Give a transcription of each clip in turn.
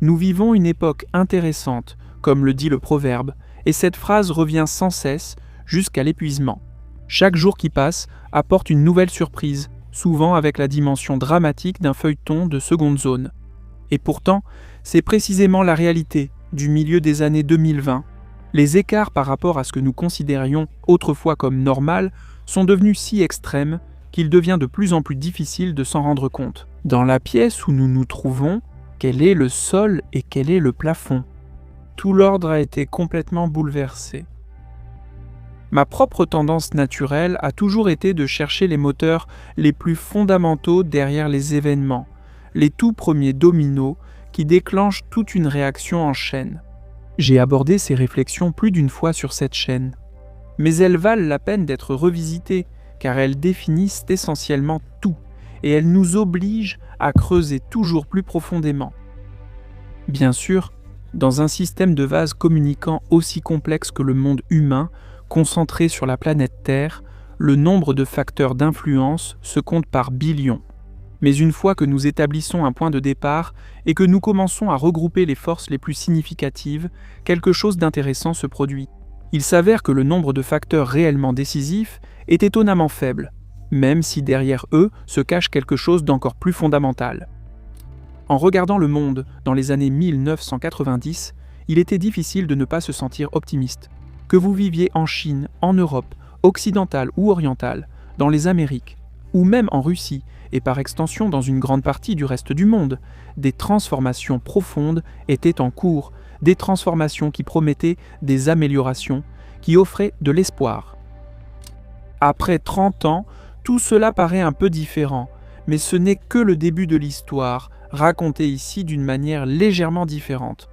Nous vivons une époque intéressante, comme le dit le proverbe, et cette phrase revient sans cesse jusqu'à l'épuisement. Chaque jour qui passe apporte une nouvelle surprise, souvent avec la dimension dramatique d'un feuilleton de seconde zone. Et pourtant, c'est précisément la réalité du milieu des années 2020. Les écarts par rapport à ce que nous considérions autrefois comme normal sont devenus si extrêmes qu'il devient de plus en plus difficile de s'en rendre compte. Dans la pièce où nous nous trouvons, quel est le sol et quel est le plafond? Tout l'ordre a été complètement bouleversé. Ma propre tendance naturelle a toujours été de chercher les moteurs les plus fondamentaux derrière les événements, les tout premiers dominos qui déclenchent toute une réaction en chaîne. J'ai abordé ces réflexions plus d'une fois sur cette chaîne, mais elles valent la peine d'être revisitées car elles définissent essentiellement tout et elles nous obligent à creuser toujours plus profondément. Bien sûr, dans un système de vases communicants aussi complexe que le monde humain, concentré sur la planète Terre, le nombre de facteurs d'influence se compte par billions. Mais une fois que nous établissons un point de départ et que nous commençons à regrouper les forces les plus significatives, quelque chose d'intéressant se produit. Il s'avère que le nombre de facteurs réellement décisifs est étonnamment faible, même si derrière eux se cache quelque chose d'encore plus fondamental. En regardant le monde dans les années 1990, il était difficile de ne pas se sentir optimiste. Que vous viviez en Chine, en Europe, occidentale ou orientale, dans les Amériques, ou même en Russie, et par extension dans une grande partie du reste du monde, des transformations profondes étaient en cours, des transformations qui promettaient des améliorations, qui offraient de l'espoir. Après 30 ans, tout cela paraît un peu différent, mais ce n'est que le début de l'histoire, raconté ici d'une manière légèrement différente.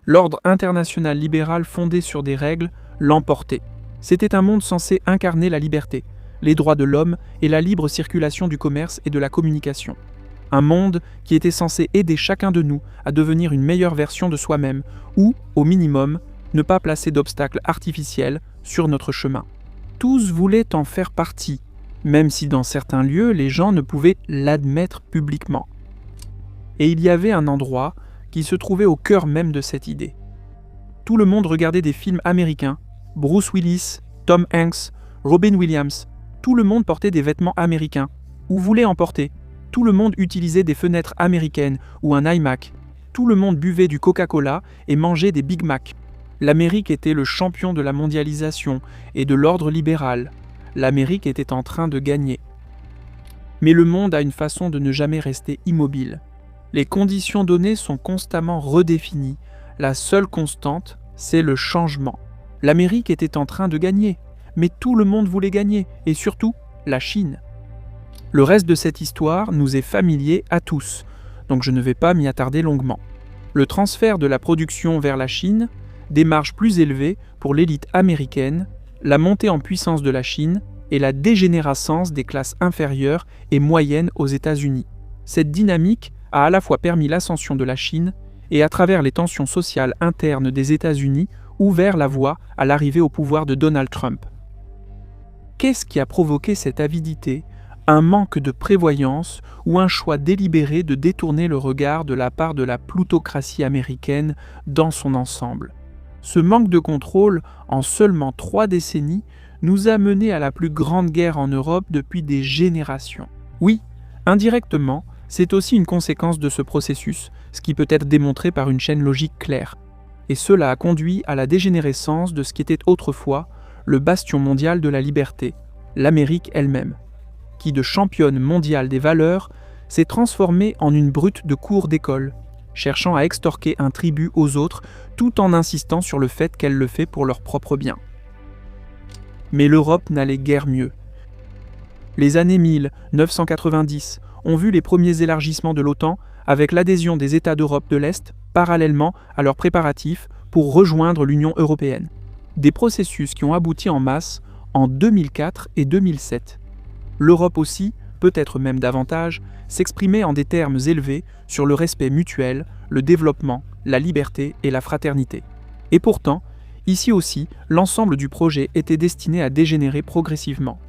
L'ordre international libéral fondé sur des règles l'emportait. C'était un monde censé incarner la liberté, les droits de l'homme et la libre circulation du commerce et de la communication. Un monde qui était censé aider chacun de nous à devenir une meilleure version de soi-même ou, au minimum, ne pas placer d'obstacles artificiels sur notre chemin. Tous voulaient en faire partie, même si dans certains lieux les gens ne pouvaient l'admettre publiquement. Et il y avait un endroit qui se trouvait au cœur même de cette idée. Tout le monde regardait des films américains, Bruce Willis, Tom Hanks, Robin Williams, tout le monde portait des vêtements américains, ou voulait en porter, tout le monde utilisait des fenêtres américaines ou un iMac, tout le monde buvait du Coca-Cola et mangeait des Big Mac. L'Amérique était le champion de la mondialisation et de l'ordre libéral. L'Amérique était en train de gagner. Mais le monde a une façon de ne jamais rester immobile. Les conditions données sont constamment redéfinies. La seule constante, c'est le changement. L'Amérique était en train de gagner, mais tout le monde voulait gagner, et surtout, la Chine. Le reste de cette histoire nous est familier à tous, donc je ne vais pas m'y attarder longuement. Le transfert de la production vers la Chine, des marges plus élevées pour l'élite américaine, la montée en puissance de la Chine et la dégénérescence des classes inférieures et moyennes aux États-Unis. Cette dynamique a à la fois permis l'ascension de la Chine et, à travers les tensions sociales internes des États-Unis, ouvert la voie à l'arrivée au pouvoir de Donald Trump. Qu'est-ce qui a provoqué cette avidité, un manque de prévoyance ou un choix délibéré de détourner le regard de la part de la plutocratie américaine dans son ensemble? Ce manque de contrôle, en seulement 3 décennies, nous a menés à la plus grande guerre en Europe depuis des générations. Oui, indirectement, c'est aussi une conséquence de ce processus, ce qui peut être démontré par une chaîne logique claire. Et cela a conduit à la dégénérescence de ce qui était autrefois le bastion mondial de la liberté, l'Amérique elle-même, qui de championne mondiale des valeurs s'est transformée en une brute de cour d'école, cherchant à extorquer un tribut aux autres tout en insistant sur le fait qu'elle le fait pour leur propre bien. Mais l'Europe n'allait guère mieux. Les années 1990 ont vu les premiers élargissements de l'OTAN avec l'adhésion des États d'Europe de l'Est parallèlement à leurs préparatifs pour rejoindre l'Union européenne. Des processus qui ont abouti en masse en 2004 et 2007. L'Europe aussi peut-être même davantage, s'exprimer en des termes élevés sur le respect mutuel, le développement, la liberté et la fraternité. Et pourtant, ici aussi, l'ensemble du projet était destiné à dégénérer progressivement.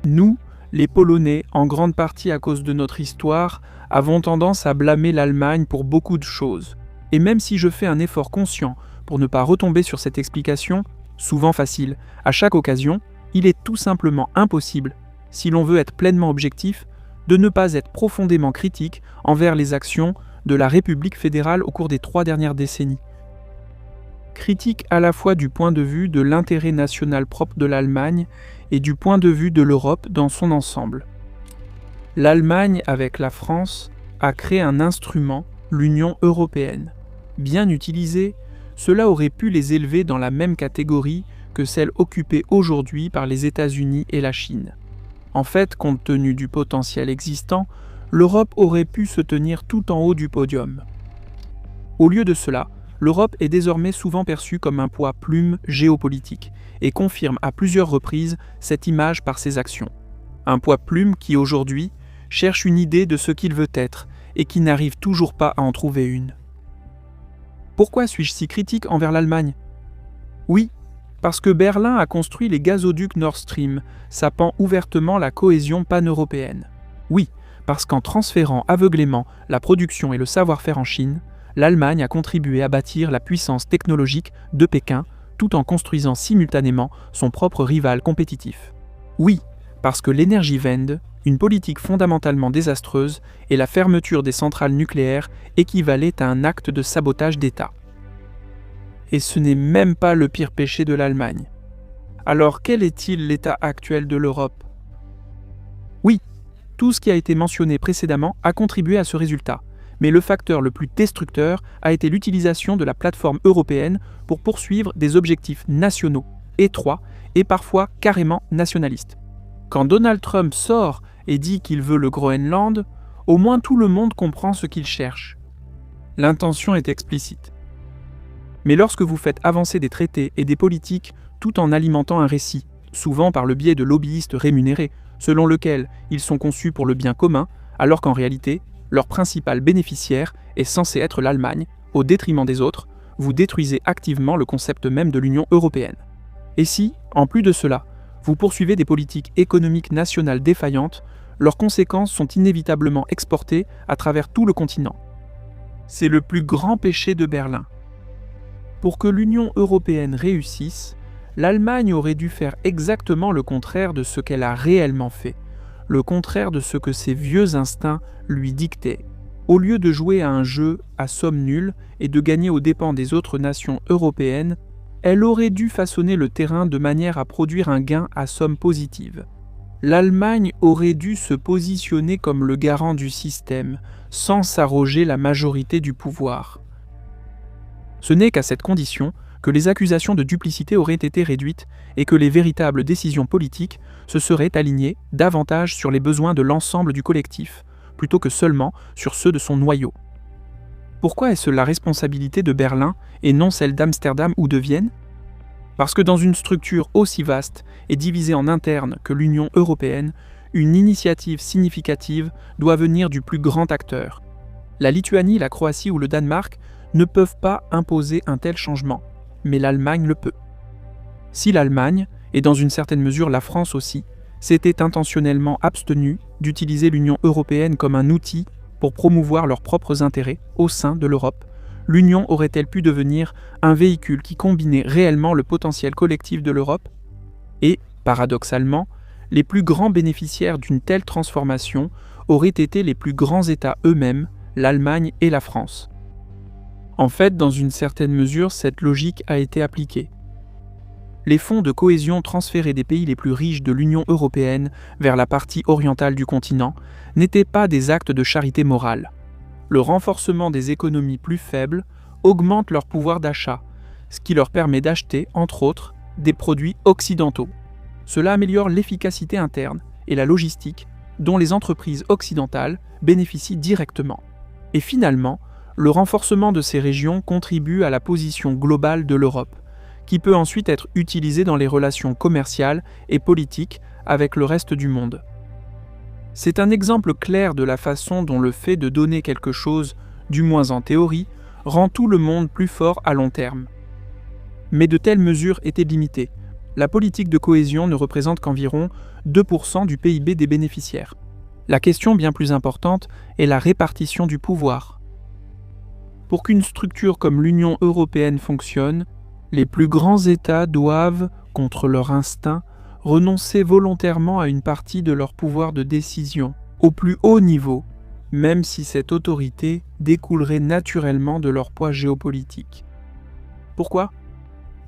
Nous, les Polonais, en grande partie à cause de notre histoire, avons tendance à blâmer l'Allemagne pour beaucoup de choses. Et même si je fais un effort conscient pour ne pas retomber sur cette explication, souvent facile, à chaque occasion, il est tout simplement impossible, si l'on veut être pleinement objectif, de ne pas être profondément critique envers les actions de la République fédérale au cours des 3 dernières décennies. Critique à la fois du point de vue de l'intérêt national propre de l'Allemagne et du point de vue de l'Europe dans son ensemble. L'Allemagne, avec la France, a créé un instrument, l'Union européenne. Bien utilisé, cela aurait pu les élever dans la même catégorie que celle occupée aujourd'hui par les États-Unis et la Chine. En fait, compte tenu du potentiel existant, l'Europe aurait pu se tenir tout en haut du podium. Au lieu de cela, l'Europe est désormais souvent perçue comme un poids plume géopolitique et confirme à plusieurs reprises cette image par ses actions. Un poids plume qui, aujourd'hui, cherche une idée de ce qu'il veut être et qui n'arrive toujours pas à en trouver une. Pourquoi suis-je si critique envers l'Allemagne ? Oui, parce que Berlin a construit les gazoducs Nord Stream, sapant ouvertement la cohésion pan-européenne. Oui, parce qu'en transférant aveuglément la production et le savoir-faire en Chine, l'Allemagne a contribué à bâtir la puissance technologique de Pékin, tout en construisant simultanément son propre rival compétitif. Oui, parce que l'Energiewende, une politique fondamentalement désastreuse, et la fermeture des centrales nucléaires équivalaient à un acte de sabotage d'État. Et ce n'est même pas le pire péché de l'Allemagne. Alors quel est-il l'état actuel de l'Europe ? Oui, tout ce qui a été mentionné précédemment a contribué à ce résultat, mais le facteur le plus destructeur a été l'utilisation de la plateforme européenne pour poursuivre des objectifs nationaux, étroits et parfois carrément nationalistes. Quand Donald Trump sort et dit qu'il veut le Groenland, au moins tout le monde comprend ce qu'il cherche. L'intention est explicite. Mais lorsque vous faites avancer des traités et des politiques tout en alimentant un récit, souvent par le biais de lobbyistes rémunérés, selon lequel ils sont conçus pour le bien commun, alors qu'en réalité, leur principal bénéficiaire est censé être l'Allemagne, au détriment des autres, vous détruisez activement le concept même de l'Union européenne. Et si, en plus de cela, vous poursuivez des politiques économiques nationales défaillantes, leurs conséquences sont inévitablement exportées à travers tout le continent. C'est le plus grand péché de Berlin. Pour que l'Union européenne réussisse, l'Allemagne aurait dû faire exactement le contraire de ce qu'elle a réellement fait, le contraire de ce que ses vieux instincts lui dictaient. Au lieu de jouer à un jeu à somme nulle et de gagner aux dépens des autres nations européennes, elle aurait dû façonner le terrain de manière à produire un gain à somme positive. L'Allemagne aurait dû se positionner comme le garant du système, sans s'arroger la majorité du pouvoir. Ce n'est qu'à cette condition que les accusations de duplicité auraient été réduites et que les véritables décisions politiques se seraient alignées davantage sur les besoins de l'ensemble du collectif, plutôt que seulement sur ceux de son noyau. Pourquoi est-ce la responsabilité de Berlin et non celle d'Amsterdam ou de Vienne ? Parce que dans une structure aussi vaste et divisée en interne que l'Union européenne, une initiative significative doit venir du plus grand acteur. La Lituanie, la Croatie ou le Danemark ne peuvent pas imposer un tel changement, mais l'Allemagne le peut. Si l'Allemagne, et dans une certaine mesure la France aussi, s'étaient intentionnellement abstenus d'utiliser l'Union européenne comme un outil pour promouvoir leurs propres intérêts au sein de l'Europe, l'Union aurait-elle pu devenir un véhicule qui combinait réellement le potentiel collectif de l'Europe ? Et, paradoxalement, les plus grands bénéficiaires d'une telle transformation auraient été les plus grands États eux-mêmes, l'Allemagne et la France. En fait, dans une certaine mesure, cette logique a été appliquée. Les fonds de cohésion transférés des pays les plus riches de l'Union européenne vers la partie orientale du continent n'étaient pas des actes de charité morale. Le renforcement des économies plus faibles augmente leur pouvoir d'achat, ce qui leur permet d'acheter, entre autres, des produits occidentaux. Cela améliore l'efficacité interne et la logistique dont les entreprises occidentales bénéficient directement. Et finalement, le renforcement de ces régions contribue à la position globale de l'Europe, qui peut ensuite être utilisée dans les relations commerciales et politiques avec le reste du monde. C'est un exemple clair de la façon dont le fait de donner quelque chose, du moins en théorie, rend tout le monde plus fort à long terme. Mais de telles mesures étaient limitées. La politique de cohésion ne représente qu'environ 2% du PIB des bénéficiaires. La question bien plus importante est la répartition du pouvoir. Pour qu'une structure comme l'Union européenne fonctionne, les plus grands États doivent, contre leur instinct, renoncer volontairement à une partie de leur pouvoir de décision, au plus haut niveau, même si cette autorité découlerait naturellement de leur poids géopolitique. Pourquoi ?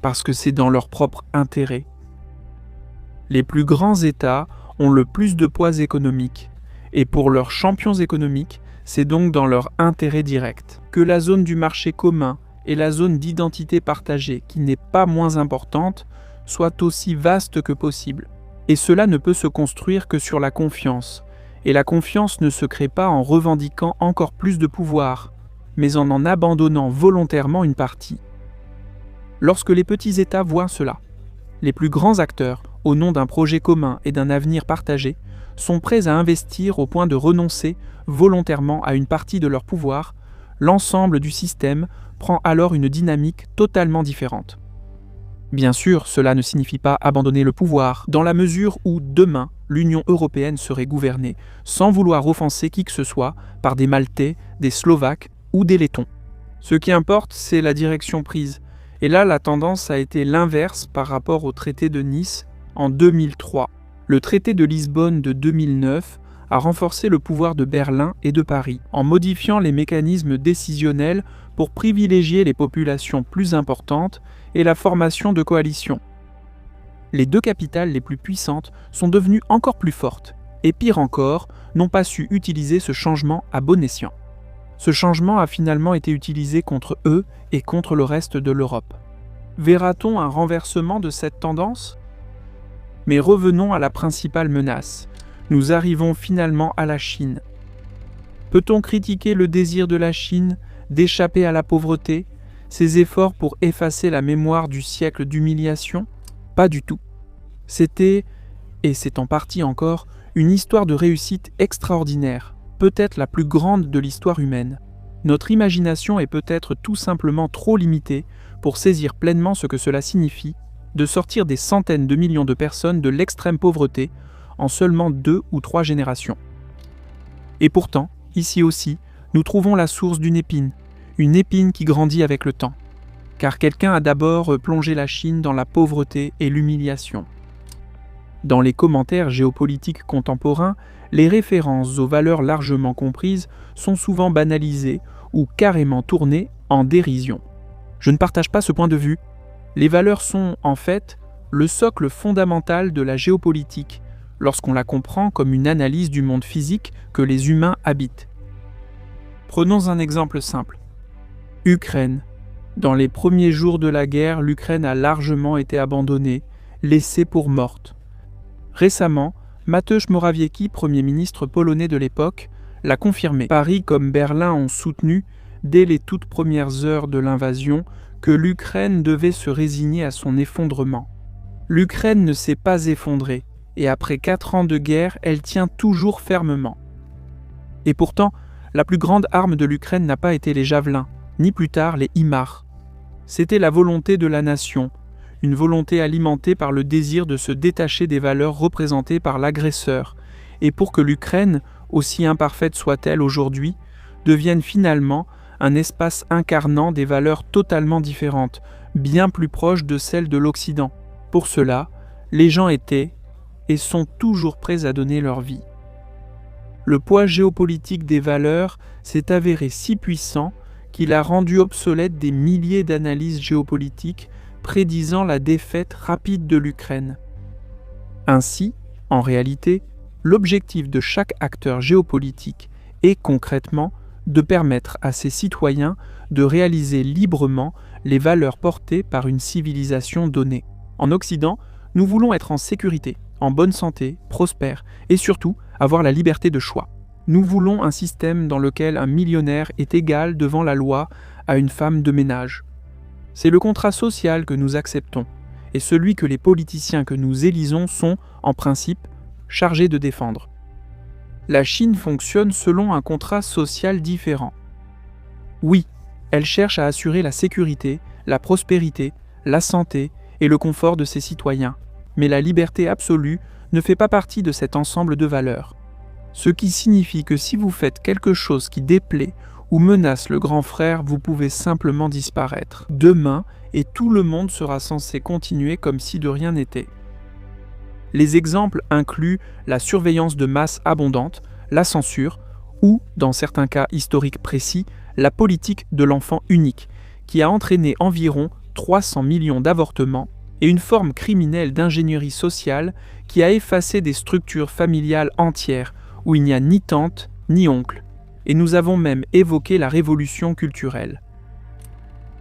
Parce que c'est dans leur propre intérêt. Les plus grands États ont le plus de poids économique, et pour leurs champions économiques, c'est donc dans leur intérêt direct que la zone du marché commun et la zone d'identité partagée, qui n'est pas moins importante, soit aussi vaste que possible. Et cela ne peut se construire que sur la confiance. Et la confiance ne se crée pas en revendiquant encore plus de pouvoir, mais en abandonnant volontairement une partie. Lorsque les petits États voient cela, les plus grands acteurs, au nom d'un projet commun et d'un avenir partagé, sont prêts à investir au point de renoncer volontairement à une partie de leur pouvoir. L'ensemble du système prend alors une dynamique totalement différente. Bien sûr, cela ne signifie pas abandonner le pouvoir, dans la mesure où demain, l'Union européenne serait gouvernée, sans vouloir offenser qui que ce soit, par des Maltais, des Slovaques ou des Lettons. Ce qui importe, c'est la direction prise. Et là, la tendance a été l'inverse par rapport au traité de Nice en 2003. Le traité de Lisbonne de 2009 a renforcé le pouvoir de Berlin et de Paris, en modifiant les mécanismes décisionnels pour privilégier les populations plus importantes et la formation de coalitions. Les deux capitales les plus puissantes sont devenues encore plus fortes, et pire encore, n'ont pas su utiliser ce changement à bon escient. Ce changement a finalement été utilisé contre eux et contre le reste de l'Europe. Verra-t-on un renversement de cette tendance ? Mais revenons à la principale menace. Nous arrivons finalement à la Chine. Peut-on critiquer le désir de la Chine d'échapper à la pauvreté, ses efforts pour effacer la mémoire du siècle d'humiliation ? Pas du tout. C'était, et c'est en partie encore, une histoire de réussite extraordinaire, peut-être la plus grande de l'histoire humaine. Notre imagination est peut-être tout simplement trop limitée pour saisir pleinement ce que cela signifie de sortir des centaines de millions de personnes de l'extrême pauvreté en seulement 2 ou 3 générations. Et pourtant, ici aussi, nous trouvons la source d'une épine qui grandit avec le temps. Car quelqu'un a d'abord plongé la Chine dans la pauvreté et l'humiliation. Dans les commentaires géopolitiques contemporains, les références aux valeurs largement comprises sont souvent banalisées ou carrément tournées en dérision. Je ne partage pas ce point de vue. Les valeurs sont, en fait, le socle fondamental de la géopolitique, lorsqu'on la comprend comme une analyse du monde physique que les humains habitent. Prenons un exemple simple. Ukraine. Dans les premiers jours de la guerre, l'Ukraine a largement été abandonnée, laissée pour morte. Récemment, Mateusz Morawiecki, Premier ministre polonais de l'époque, l'a confirmé. Paris comme Berlin ont soutenu, dès les toutes premières heures de l'invasion, que l'Ukraine devait se résigner à son effondrement. L'Ukraine ne s'est pas effondrée, et après 4 ans de guerre, elle tient toujours fermement. Et pourtant, la plus grande arme de l'Ukraine n'a pas été les javelins, ni plus tard les HIMARS. C'était la volonté de la nation, une volonté alimentée par le désir de se détacher des valeurs représentées par l'agresseur, et pour que l'Ukraine, aussi imparfaite soit-elle aujourd'hui, devienne finalement un espace incarnant des valeurs totalement différentes, bien plus proches de celles de l'Occident. Pour cela, les gens étaient et sont toujours prêts à donner leur vie. Le poids géopolitique des valeurs s'est avéré si puissant qu'il a rendu obsolètes des milliers d'analyses géopolitiques prédisant la défaite rapide de l'Ukraine. Ainsi, en réalité, l'objectif de chaque acteur géopolitique est concrètement de permettre à ses citoyens de réaliser librement les valeurs portées par une civilisation donnée. En Occident, nous voulons être en sécurité, en bonne santé, prospère et surtout avoir la liberté de choix. Nous voulons un système dans lequel un millionnaire est égal devant la loi à une femme de ménage. C'est le contrat social que nous acceptons et celui que les politiciens que nous élisons sont, en principe, chargés de défendre. La Chine fonctionne selon un contrat social différent. Oui, elle cherche à assurer la sécurité, la prospérité, la santé et le confort de ses citoyens, mais la liberté absolue ne fait pas partie de cet ensemble de valeurs. Ce qui signifie que si vous faites quelque chose qui déplaît ou menace le grand frère, vous pouvez simplement disparaître demain et tout le monde sera censé continuer comme si de rien n'était. Les exemples incluent la surveillance de masse abondante, la censure ou, dans certains cas historiques précis, la politique de l'enfant unique, qui a entraîné environ 300 millions d'avortements et une forme criminelle d'ingénierie sociale qui a effacé des structures familiales entières où il n'y a ni tante ni oncle. Et nous avons même évoqué la révolution culturelle.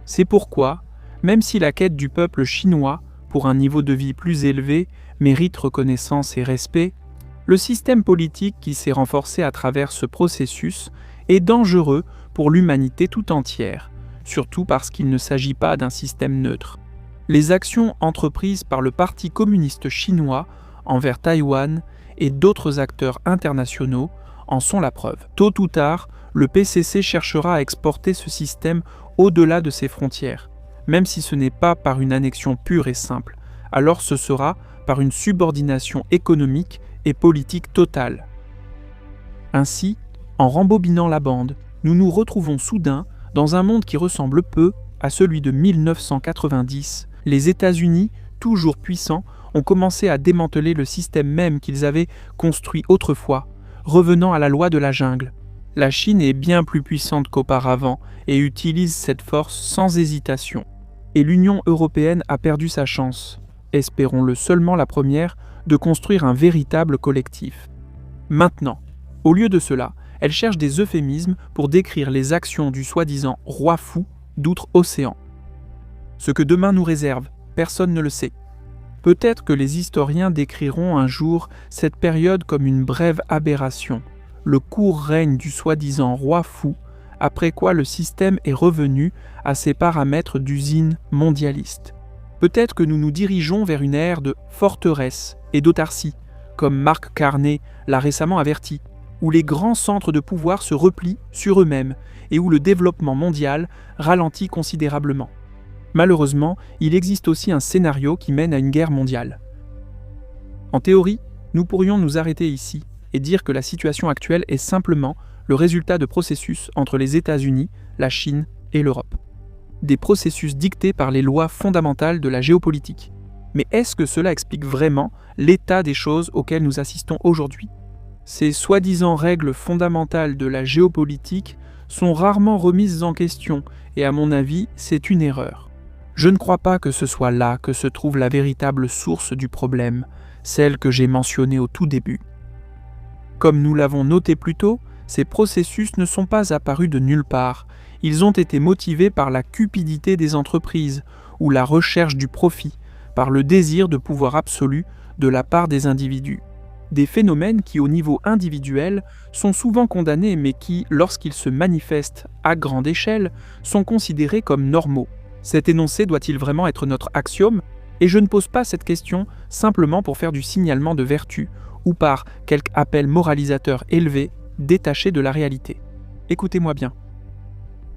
C'est pourquoi, même si la quête du peuple chinois pour un niveau de vie plus élevé mérite reconnaissance et respect, le système politique qui s'est renforcé à travers ce processus est dangereux pour l'humanité tout entière, surtout parce qu'il ne s'agit pas d'un système neutre. Les actions entreprises par le Parti communiste chinois envers Taïwan et d'autres acteurs internationaux en sont la preuve. Tôt ou tard, le PCC cherchera à exporter ce système au-delà de ses frontières, même si ce n'est pas par une annexion pure et simple, alors ce sera par une subordination économique et politique totale. Ainsi, en rembobinant la bande, nous nous retrouvons soudain dans un monde qui ressemble peu à celui de 1990. Les États-Unis, toujours puissants, ont commencé à démanteler le système même qu'ils avaient construit autrefois, revenant à la loi de la jungle. La Chine est bien plus puissante qu'auparavant et utilise cette force sans hésitation. Et l'Union européenne a perdu sa chance, espérons-le seulement la première, de construire un véritable collectif. Maintenant, au lieu de cela, elle cherche des euphémismes pour décrire les actions du soi-disant roi fou d'outre-océan. Ce que demain nous réserve, personne ne le sait. Peut-être que les historiens décriront un jour cette période comme une brève aberration, le court règne du soi-disant roi fou, après quoi le système est revenu à ses paramètres d'usine mondialiste. Peut-être que nous nous dirigeons vers une ère de forteresse et d'autarcie, comme Mark Carney l'a récemment averti, où les grands centres de pouvoir se replient sur eux-mêmes et où le développement mondial ralentit considérablement. Malheureusement, il existe aussi un scénario qui mène à une guerre mondiale. En théorie, nous pourrions nous arrêter ici et dire que la situation actuelle est simplement le résultat de processus entre les États-Unis, la Chine et l'Europe. Des processus dictés par les lois fondamentales de la géopolitique. Mais est-ce que cela explique vraiment l'état des choses auxquelles nous assistons aujourd'hui ? Ces soi-disant règles fondamentales de la géopolitique sont rarement remises en question et à mon avis, c'est une erreur. Je ne crois pas que ce soit là que se trouve la véritable source du problème, celle que j'ai mentionnée au tout début. Comme nous l'avons noté plus tôt, ces processus ne sont pas apparus de nulle part. Ils ont été motivés par la cupidité des entreprises ou la recherche du profit, par le désir de pouvoir absolu de la part des individus. Des phénomènes qui, au niveau individuel, sont souvent condamnés mais qui, lorsqu'ils se manifestent à grande échelle, sont considérés comme normaux. Cet énoncé doit-il vraiment être notre axiome ? Et je ne pose pas cette question simplement pour faire du signalement de vertu ou par quelque appel moralisateur élevé, détaché de la réalité. Écoutez-moi bien.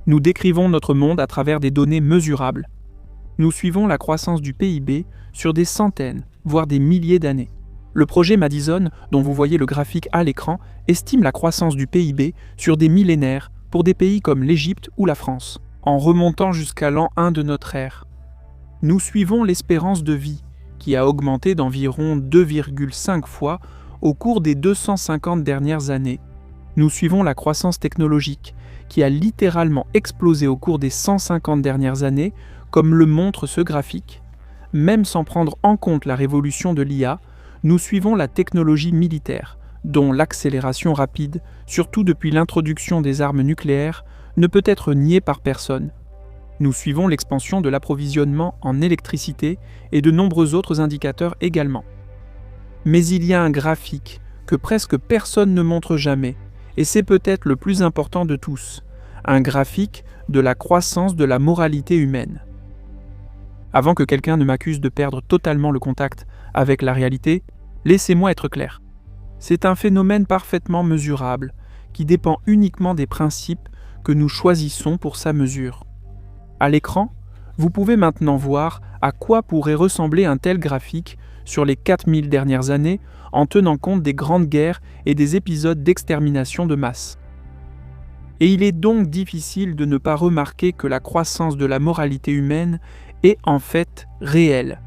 Nous décrivons notre monde à travers des données mesurables. Nous suivons la croissance du PIB sur des centaines, voire des milliers d'années. Le projet Madison, dont vous voyez le graphique à l'écran, estime la croissance du PIB sur des millénaires pour des pays comme l'Égypte ou la France, en remontant jusqu'à l'an 1 de notre ère. Nous suivons l'espérance de vie, qui a augmenté d'environ 2,5 fois au cours des 250 dernières années. Nous suivons la croissance technologique, qui a littéralement explosé au cours des 150 dernières années, comme le montre ce graphique. Même sans prendre en compte la révolution de l'IA, nous suivons la technologie militaire, dont l'accélération rapide, surtout depuis l'introduction des armes nucléaires, ne peut être niée par personne. Nous suivons l'expansion de l'approvisionnement en électricité et de nombreux autres indicateurs également. Mais il y a un graphique que presque personne ne montre jamais, et c'est peut-être le plus important de tous, un graphique de la croissance de la moralité humaine. Avant que quelqu'un ne m'accuse de perdre totalement le contact avec la réalité, laissez-moi être clair. C'est un phénomène parfaitement mesurable, qui dépend uniquement des principes que nous choisissons pour sa mesure. À l'écran, vous pouvez maintenant voir à quoi pourrait ressembler un tel graphique sur les 4000 dernières années en tenant compte des grandes guerres et des épisodes d'extermination de masse. Et il est donc difficile de ne pas remarquer que la croissance de la moralité humaine est en fait réelle.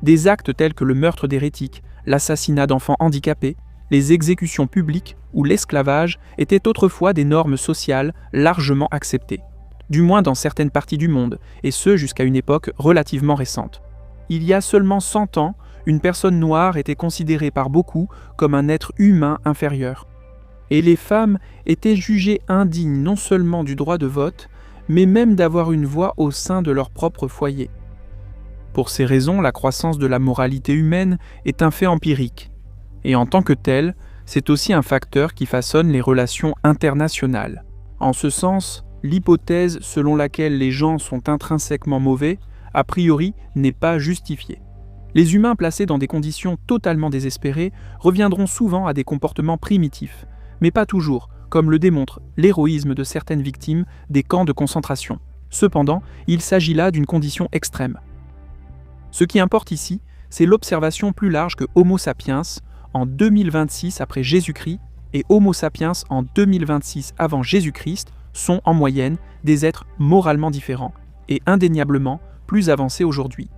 Des actes tels que le meurtre d'hérétiques, l'assassinat d'enfants handicapés, les exécutions publiques ou l'esclavage étaient autrefois des normes sociales largement acceptées, du moins dans certaines parties du monde, et ce jusqu'à une époque relativement récente. Il y a seulement 100 ans, une personne noire était considérée par beaucoup comme un être humain inférieur. Et les femmes étaient jugées indignes non seulement du droit de vote, mais même d'avoir une voix au sein de leur propre foyer. Pour ces raisons, la croissance de la moralité humaine est un fait empirique. Et en tant que tel, c'est aussi un facteur qui façonne les relations internationales. En ce sens, l'hypothèse selon laquelle les gens sont intrinsèquement mauvais, a priori, n'est pas justifiée. Les humains placés dans des conditions totalement désespérées reviendront souvent à des comportements primitifs, mais pas toujours, comme le démontre l'héroïsme de certaines victimes des camps de concentration. Cependant, il s'agit là d'une condition extrême. Ce qui importe ici, c'est l'observation plus large que Homo sapiens, en 2026 après Jésus-Christ, et Homo sapiens en 2026 avant Jésus-Christ, sont en moyenne des êtres moralement différents et indéniablement plus avancés aujourd'hui.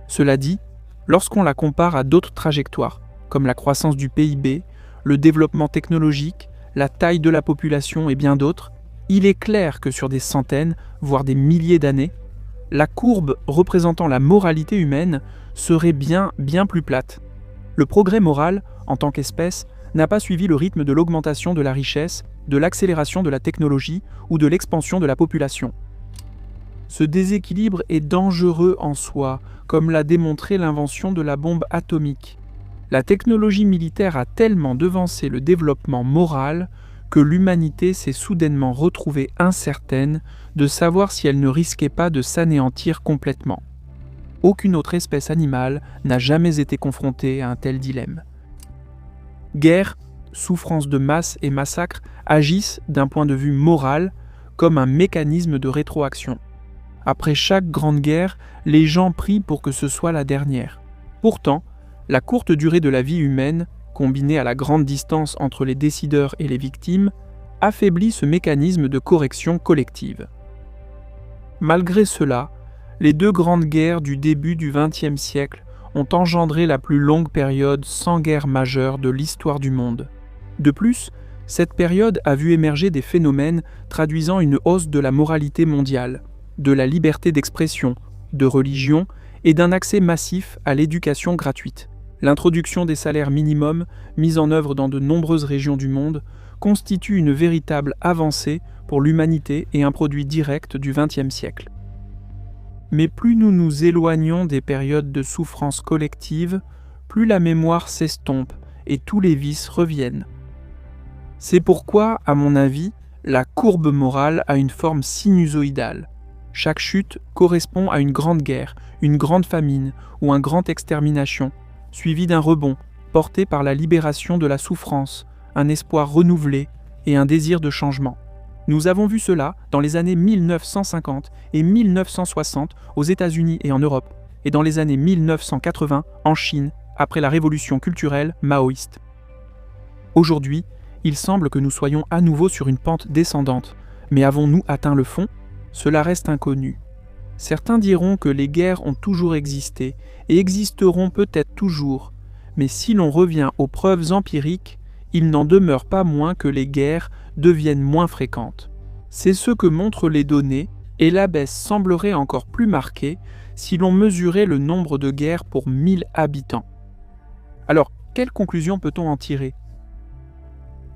Cela dit, lorsqu'on la compare à d'autres trajectoires, comme la croissance du PIB, le développement technologique, la taille de la population et bien d'autres, il est clair que sur des centaines, voire des milliers d'années, la courbe représentant la moralité humaine serait bien plus plate. Le progrès moral, en tant qu'espèce, n'a pas suivi le rythme de l'augmentation de la richesse, de l'accélération de la technologie ou de l'expansion de la population. Ce déséquilibre est dangereux en soi, comme l'a démontré l'invention de la bombe atomique. La technologie militaire a tellement devancé le développement moral que l'humanité s'est soudainement retrouvée incertaine de savoir si elle ne risquait pas de s'anéantir complètement. Aucune autre espèce animale n'a jamais été confrontée à un tel dilemme. Guerre, souffrance de masse et massacre agissent d'un point de vue moral comme un mécanisme de rétroaction. Après chaque grande guerre, les gens prient pour que ce soit la dernière. Pourtant, la courte durée de la vie humaine, combinée à la grande distance entre les décideurs et les victimes, affaiblit ce mécanisme de correction collective. Malgré cela, les deux grandes guerres du début du XXe siècle ont engendré la plus longue période sans guerre majeure de l'histoire du monde. De plus, cette période a vu émerger des phénomènes traduisant une hausse de la moralité mondiale, de la liberté d'expression, de religion et d'un accès massif à l'éducation gratuite. L'introduction des salaires minimums, mis en œuvre dans de nombreuses régions du monde, constitue une véritable avancée pour l'humanité et un produit direct du XXe siècle. Mais plus nous nous éloignons des périodes de souffrance collective, plus la mémoire s'estompe et tous les vices reviennent. C'est pourquoi, à mon avis, la courbe morale a une forme sinusoïdale. Chaque chute correspond à une grande guerre, une grande famine ou une grande extermination, suivi d'un rebond porté par la libération de la souffrance, un espoir renouvelé et un désir de changement. Nous avons vu cela dans les années 1950 et 1960 aux États-Unis et en Europe, et dans les années 1980 en Chine, après la révolution culturelle maoïste. Aujourd'hui, il semble que nous soyons à nouveau sur une pente descendante, mais avons-nous atteint le fond ? Cela reste inconnu. Certains diront que les guerres ont toujours existé et existeront peut-être toujours, mais si l'on revient aux preuves empiriques, il n'en demeure pas moins que les guerres deviennent moins fréquentes. C'est ce que montrent les données, et la baisse semblerait encore plus marquée si l'on mesurait le nombre de guerres pour 1000 habitants. Alors, quelle conclusion peut-on en tirer ?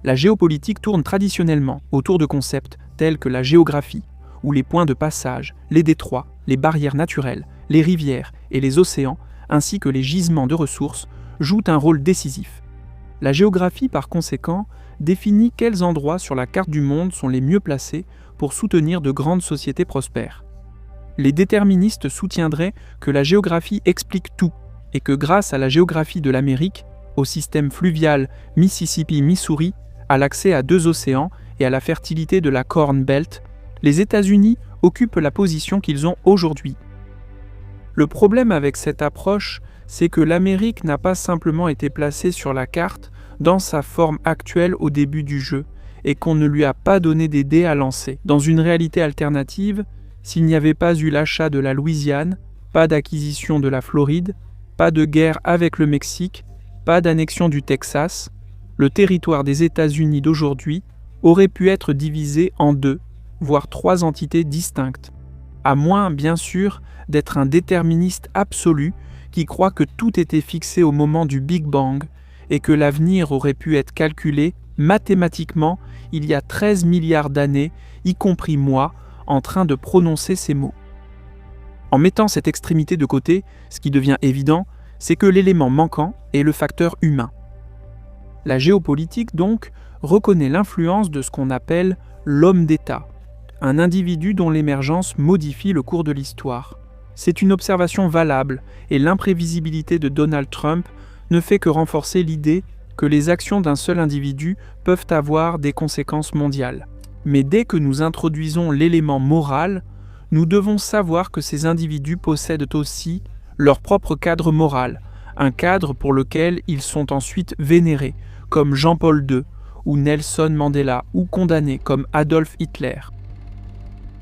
La géopolitique tourne traditionnellement autour de concepts tels que la géographie, où les points de passage, les détroits, les barrières naturelles, les rivières et les océans, ainsi que les gisements de ressources, jouent un rôle décisif. La géographie, par conséquent, définit quels endroits sur la carte du monde sont les mieux placés pour soutenir de grandes sociétés prospères. Les déterministes soutiendraient que la géographie explique tout, et que grâce à la géographie de l'Amérique, au système fluvial Mississippi-Missouri, à l'accès à 2 océans et à la fertilité de la Corn Belt, les États-Unis occupent la position qu'ils ont aujourd'hui. Le problème avec cette approche, c'est que l'Amérique n'a pas simplement été placée sur la carte dans sa forme actuelle au début du jeu, et qu'on ne lui a pas donné des dés à lancer. Dans une réalité alternative, s'il n'y avait pas eu l'achat de la Louisiane, pas d'acquisition de la Floride, pas de guerre avec le Mexique, pas d'annexion du Texas, le territoire des États-Unis d'aujourd'hui aurait pu être divisé en 2, voire 3 entités distinctes. À moins, bien sûr, d'être un déterministe absolu qui croit que tout était fixé au moment du Big Bang et que l'avenir aurait pu être calculé mathématiquement il y a 13 milliards d'années, y compris moi, en train de prononcer ces mots. En mettant cette extrémité de côté, ce qui devient évident, c'est que l'élément manquant est le facteur humain. La géopolitique, donc, reconnaît l'influence de ce qu'on appelle l'homme d'État, un individu dont l'émergence modifie le cours de l'histoire. C'est une observation valable, et l'imprévisibilité de Donald Trump ne fait que renforcer l'idée que les actions d'un seul individu peuvent avoir des conséquences mondiales. Mais dès que nous introduisons l'élément moral, nous devons savoir que ces individus possèdent aussi leur propre cadre moral, un cadre pour lequel ils sont ensuite vénérés, comme Jean-Paul II, ou Nelson Mandela, ou condamnés, comme Adolf Hitler.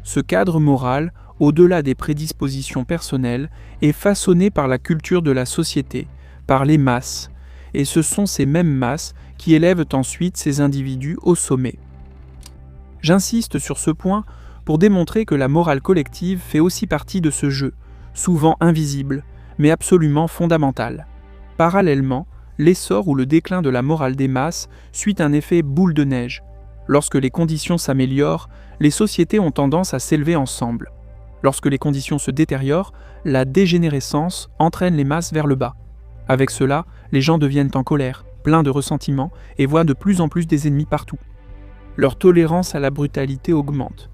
Ce cadre moral, au-delà des prédispositions personnelles, est façonné par la culture de la société, par les masses, et ce sont ces mêmes masses qui élèvent ensuite ces individus au sommet. J'insiste sur ce point pour démontrer que la morale collective fait aussi partie de ce jeu, souvent invisible, mais absolument fondamental. Parallèlement, l'essor ou le déclin de la morale des masses suit un effet boule de neige. Lorsque les conditions s'améliorent, les sociétés ont tendance à s'élever ensemble. Lorsque les conditions se détériorent, la dégénérescence entraîne les masses vers le bas. Avec cela, les gens deviennent en colère, pleins de ressentiment et voient de plus en plus des ennemis partout. Leur tolérance à la brutalité augmente.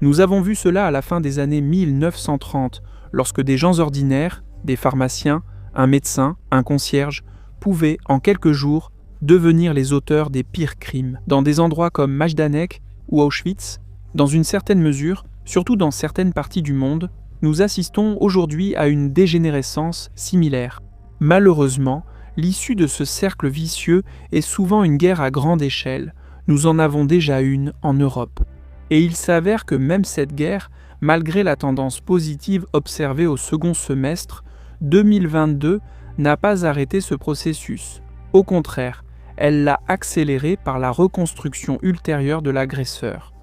Nous avons vu cela à la fin des années 1930, lorsque des gens ordinaires, des pharmaciens, un médecin, un concierge, pouvaient, en quelques jours, devenir les auteurs des pires crimes. Dans des endroits comme Majdanek ou Auschwitz, dans une certaine mesure, surtout dans certaines parties du monde, nous assistons aujourd'hui à une dégénérescence similaire. Malheureusement, l'issue de ce cercle vicieux est souvent une guerre à grande échelle. Nous en avons déjà une en Europe. Et il s'avère que même cette guerre, malgré la tendance positive observée au second semestre, 2022 n'a pas arrêté ce processus. Au contraire, elle l'a accéléré par la reconstruction ultérieure de l'agresseur.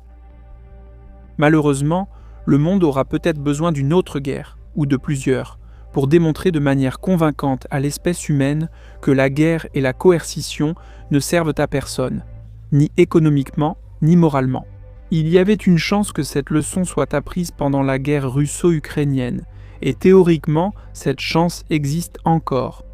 Malheureusement, le monde aura peut-être besoin d'une autre guerre, ou de plusieurs, pour démontrer de manière convaincante à l'espèce humaine que la guerre et la coercition ne servent à personne, ni économiquement, ni moralement. Il y avait une chance que cette leçon soit apprise pendant la guerre russo-ukrainienne, et théoriquement, cette chance existe encore.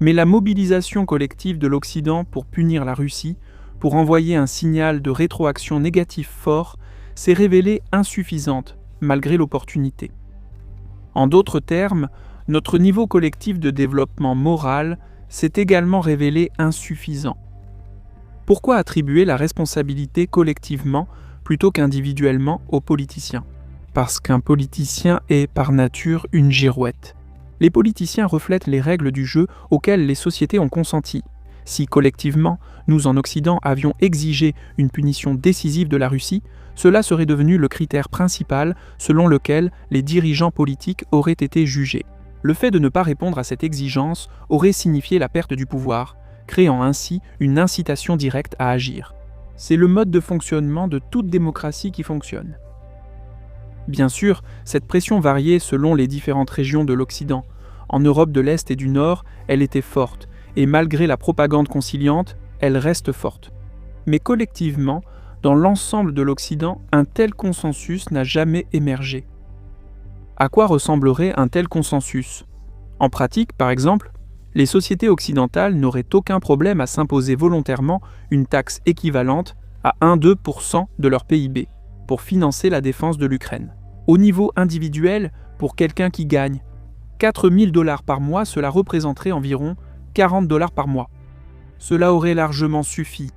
Mais la mobilisation collective de l'Occident pour punir la Russie, pour envoyer un signal de rétroaction négatif fort, s'est révélée insuffisante, malgré l'opportunité. En d'autres termes, notre niveau collectif de développement moral s'est également révélé insuffisant. Pourquoi attribuer la responsabilité collectivement plutôt qu'individuellement aux politiciens ? Parce qu'un politicien est par nature une girouette. Les politiciens reflètent les règles du jeu auxquelles les sociétés ont consenti. Si collectivement, nous en Occident avions exigé une punition décisive de la Russie, cela serait devenu le critère principal selon lequel les dirigeants politiques auraient été jugés. Le fait de ne pas répondre à cette exigence aurait signifié la perte du pouvoir, créant ainsi une incitation directe à agir. C'est le mode de fonctionnement de toute démocratie qui fonctionne. Bien sûr, cette pression variait selon les différentes régions de l'Occident. En Europe de l'Est et du Nord, elle était forte, et malgré la propagande conciliante, elle reste forte. Mais collectivement, dans l'ensemble de l'Occident, un tel consensus n'a jamais émergé. À quoi ressemblerait un tel consensus ? En pratique, par exemple, les sociétés occidentales n'auraient aucun problème à s'imposer volontairement une taxe équivalente à 1-2% de leur PIB pour financer la défense de l'Ukraine. Au niveau individuel, pour quelqu'un qui gagne 4 000 $ par mois, cela représenterait environ $40 par mois. Cela aurait largement suffi.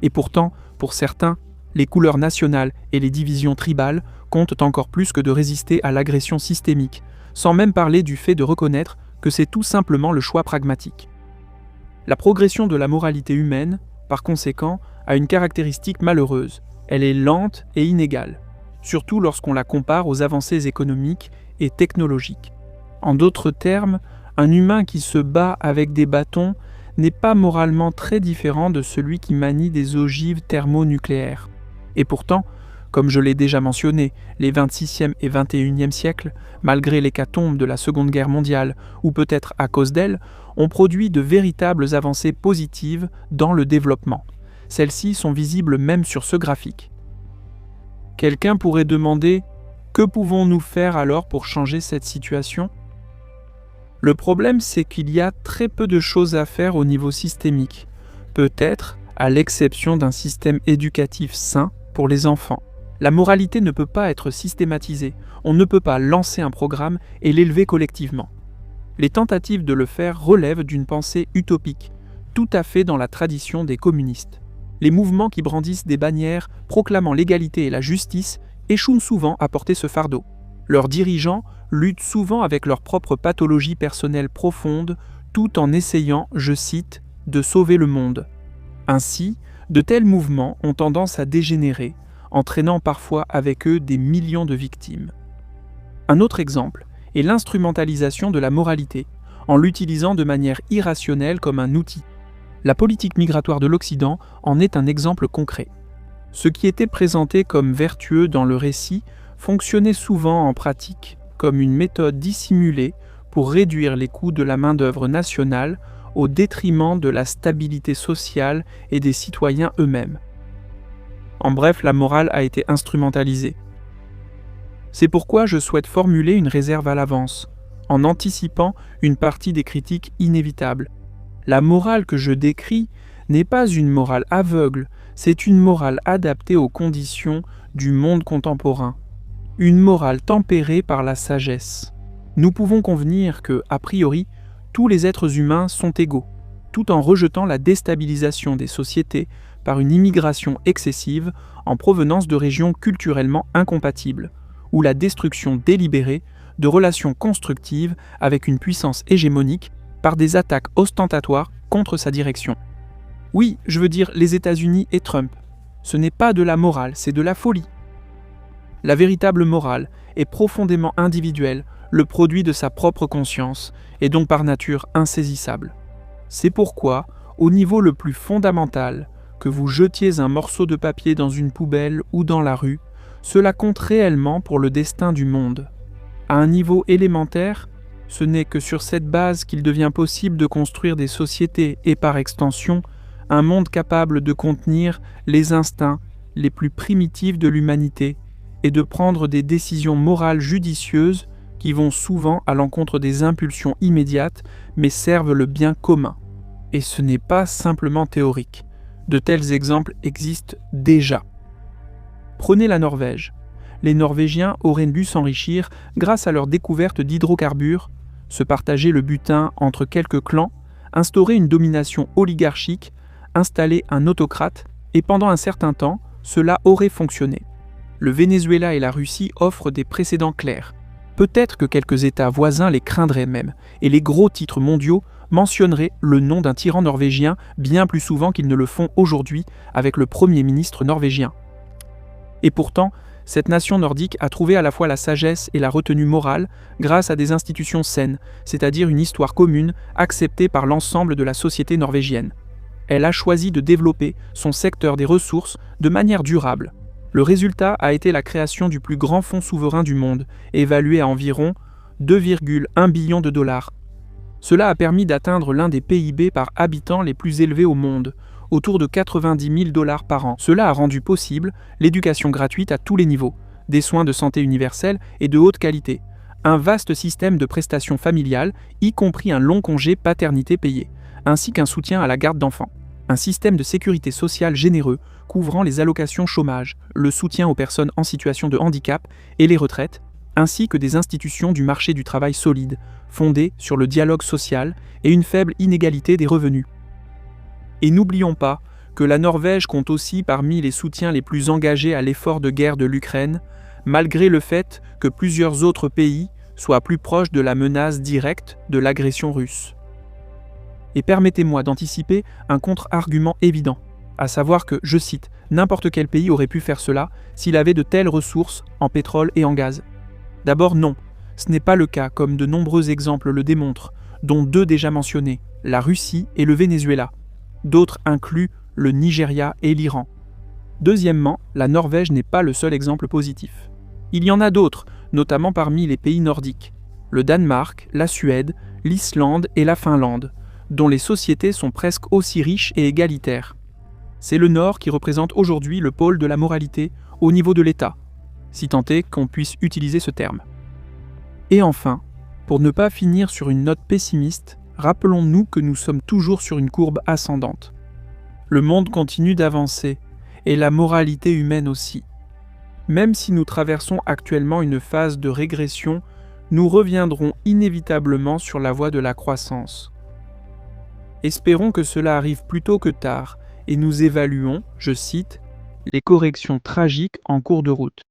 Et pourtant, pour certains, les couleurs nationales et les divisions tribales comptent encore plus que de résister à l'agression systémique, sans même parler du fait de reconnaître que c'est tout simplement le choix pragmatique. La progression de la moralité humaine, par conséquent, a une caractéristique malheureuse. Elle est lente et inégale, surtout lorsqu'on la compare aux avancées économiques et technologiques. En d'autres termes, un humain qui se bat avec des bâtons n'est pas moralement très différent de celui qui manie des ogives thermonucléaires. Et pourtant, comme je l'ai déjà mentionné, les 26e et 21e siècles, malgré l'hécatombe de la Seconde Guerre mondiale, ou peut-être à cause d'elle, ont produit de véritables avancées positives dans le développement. Celles-ci sont visibles même sur ce graphique. Quelqu'un pourrait demander « Que pouvons-nous faire alors pour changer cette situation ?» Le problème, c'est qu'il y a très peu de choses à faire au niveau systémique, peut-être à l'exception d'un système éducatif sain pour les enfants. La moralité ne peut pas être systématisée, on ne peut pas lancer un programme et l'élever collectivement. Les tentatives de le faire relèvent d'une pensée utopique, tout à fait dans la tradition des communistes. Les mouvements qui brandissent des bannières proclamant l'égalité et la justice échouent souvent à porter ce fardeau. Leurs dirigeants luttent souvent avec leur propre pathologie personnelle profonde, tout en essayant, je cite, « de sauver le monde ». Ainsi, de tels mouvements ont tendance à dégénérer, entraînant parfois avec eux des millions de victimes. Un autre exemple est l'instrumentalisation de la moralité, en l'utilisant de manière irrationnelle comme un outil. La politique migratoire de l'Occident en est un exemple concret. Ce qui était présenté comme vertueux dans le récit fonctionnait souvent en pratique comme une méthode dissimulée pour réduire les coûts de la main-d'œuvre nationale au détriment de la stabilité sociale et des citoyens eux-mêmes. En bref, la morale a été instrumentalisée. C'est pourquoi je souhaite formuler une réserve à l'avance, en anticipant une partie des critiques inévitables. La morale que je décris n'est pas une morale aveugle, c'est une morale adaptée aux conditions du monde contemporain. Une morale tempérée par la sagesse. Nous pouvons convenir que, a priori, tous les êtres humains sont égaux, tout en rejetant la déstabilisation des sociétés par une immigration excessive en provenance de régions culturellement incompatibles, ou la destruction délibérée de relations constructives avec une puissance hégémonique par des attaques ostentatoires contre sa direction. Oui, je veux dire les États-Unis et Trump. Ce n'est pas de la morale, c'est de la folie. La véritable morale est profondément individuelle, le produit de sa propre conscience, et donc par nature insaisissable. C'est pourquoi, au niveau le plus fondamental, que vous jetiez un morceau de papier dans une poubelle ou dans la rue, cela compte réellement pour le destin du monde. À un niveau élémentaire, ce n'est que sur cette base qu'il devient possible de construire des sociétés et par extension, un monde capable de contenir les instincts les plus primitifs de l'humanité et de prendre des décisions morales judicieuses qui vont souvent à l'encontre des impulsions immédiates mais servent le bien commun. Et ce n'est pas simplement théorique. De tels exemples existent déjà. Prenez la Norvège. Les Norvégiens auraient dû s'enrichir grâce à leur découverte d'hydrocarbures, se partager le butin entre quelques clans, instaurer une domination oligarchique, installer un autocrate, et pendant un certain temps, cela aurait fonctionné. Le Venezuela et la Russie offrent des précédents clairs. Peut-être que quelques États voisins les craindraient même, et les gros titres mondiaux mentionneraient le nom d'un tyran norvégien bien plus souvent qu'ils ne le font aujourd'hui avec le Premier ministre norvégien. Et pourtant, cette nation nordique a trouvé à la fois la sagesse et la retenue morale grâce à des institutions saines, c'est-à-dire une histoire commune acceptée par l'ensemble de la société norvégienne. Elle a choisi de développer son secteur des ressources de manière durable. Le résultat a été la création du plus grand fonds souverain du monde, évalué à environ 2,1 billions de dollars. Cela a permis d'atteindre l'un des PIB par habitant les plus élevés au monde, autour de 90 000 dollars par an. Cela a rendu possible l'éducation gratuite à tous les niveaux, des soins de santé universels et de haute qualité, un vaste système de prestations familiales, y compris un long congé paternité payé, ainsi qu'un soutien à la garde d'enfants, un système de sécurité sociale généreux couvrant les allocations chômage, le soutien aux personnes en situation de handicap et les retraites, ainsi que des institutions du marché du travail solides, fondées sur le dialogue social et une faible inégalité des revenus. Et n'oublions pas que la Norvège compte aussi parmi les soutiens les plus engagés à l'effort de guerre de l'Ukraine, malgré le fait que plusieurs autres pays soient plus proches de la menace directe de l'agression russe. Et permettez-moi d'anticiper un contre-argument évident, à savoir que, je cite, n'importe quel pays aurait pu faire cela s'il avait de telles ressources en pétrole et en gaz. D'abord non, ce n'est pas le cas comme de nombreux exemples le démontrent, dont deux déjà mentionnés, la Russie et le Venezuela. D'autres incluent le Nigeria et l'Iran. Deuxièmement, la Norvège n'est pas le seul exemple positif. Il y en a d'autres, notamment parmi les pays nordiques, le Danemark, la Suède, l'Islande et la Finlande, dont les sociétés sont presque aussi riches et égalitaires. C'est le Nord qui représente aujourd'hui le pôle de la moralité au niveau de l'État, si tant est qu'on puisse utiliser ce terme. Et enfin, pour ne pas finir sur une note pessimiste, rappelons-nous que nous sommes toujours sur une courbe ascendante. Le monde continue d'avancer, et la moralité humaine aussi. Même si nous traversons actuellement une phase de régression, nous reviendrons inévitablement sur la voie de la croissance. Espérons que cela arrive plus tôt que tard, et nous évaluons, je cite, les corrections tragiques en cours de route.